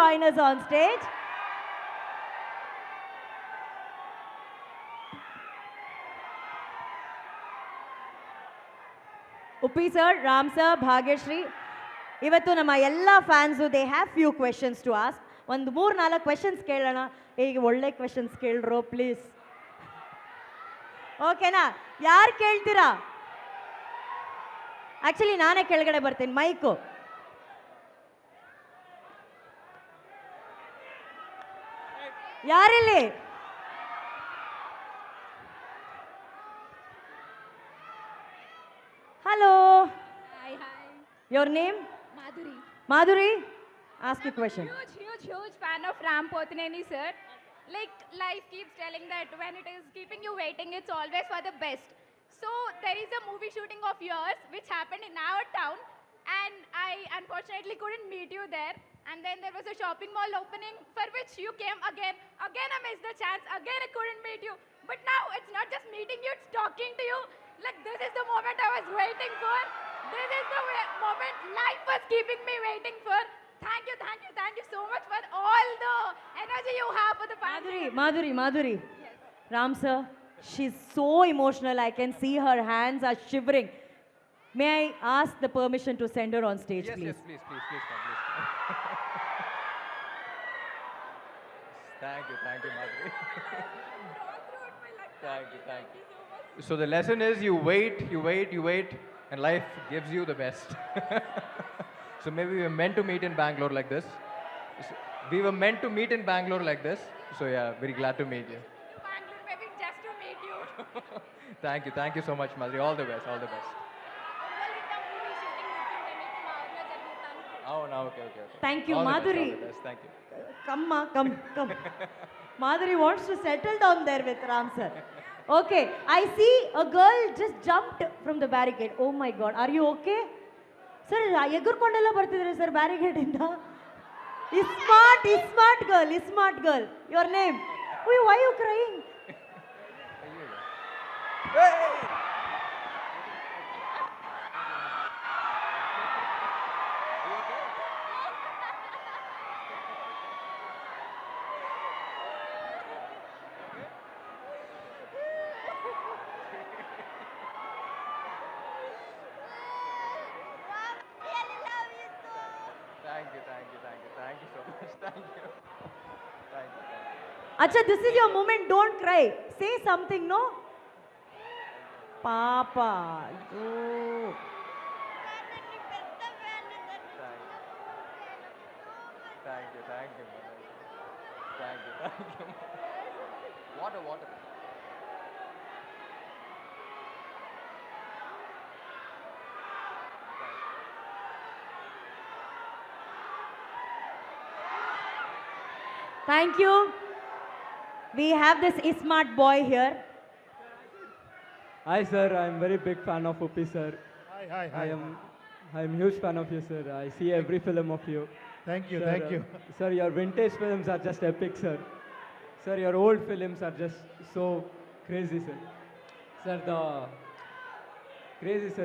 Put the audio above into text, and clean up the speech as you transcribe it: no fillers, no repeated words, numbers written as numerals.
join us on stage. Uppi sir, Ram sir, Bhagyashree, ಇವತ್ತು ನಮ್ಮ ಎಲ್ಲ fans they have few questions to ask. ಒಂದು 3-4 questions ಕೇಳೋಣ. ಈಗ ಒಳ್ಳೆ ಕ್ವೆಶನ್ಸ್ ಕೇಳ್ರೋ ಪ್ಲೀಸ್. ಓಕೆನಾ? ಯಾರು ಕೇಳ್ತೀರಾ? ಆ್ಯಕ್ಚುಲಿ ನಾನೇ ಕೆಳಗಡೆ ಬರ್ತೀನಿ. ಮೈಕು ಯಾರಿಲ್ಲಿ? Hello, Hi, hi. Your name? Madhuri. Madhuri, ask your question. Huge fan of Ram Pothineni, sir. Like, life keeps telling that when it is keeping you waiting, it's always for the best. So, there is a movie shooting of yours which happened in our town, and I unfortunately couldn't meet you there. And then there was a shopping mall opening for which you came again. Again, I missed the chance. Again, I couldn't meet you. But now, it's not just meeting you, it's talking to you. Like, this is the moment I was waiting for. This is the moment life was keeping me waiting for. Thank you so much for all the energy you have for the family. Madhuri. Yes. Ram sir, she's so emotional. I can see her hands are shivering. May I ask the permission to send her on stage, Yes, please? yes, please come, please come. Thank you, Madhuri. Thank you. So the lesson is you wait, and life gives you the best. So maybe we were meant to meet in Bangalore like this. So yeah, very glad to meet you. Bangalore, maybe just to meet you. Thank you so much, Madhuri. All the best. Oh, no, okay. Thank you, All the Madhuri. best, all the best. Thank you. Come. Madhuri wants to settle down there with Ram sir. Okay, I see a girl just jumped from the barricade. Oh my God, are you okay? Sir, ಎಗರ್ಕೊಂಡೆಲ್ಲ ಬರ್ತಿದ್ರೆ sir barricade ಇಂದ. Smart girl. Your name? Why are you crying? Thank you so much. Thank you. Acha, this is your moment. Don't cry. Say something, no? Papa. Oh. Thank you, Madhuri. Thank you. Water. Thank you. We have this smart boy here. Hi sir, I'm very big fan of Uppi sir. Hi. I'm huge fan of you sir. I see every film of you. Thank you. Sir, your vintage films are just epic sir. Sir, your old films are just so crazy sir. Sir, the crazy sir.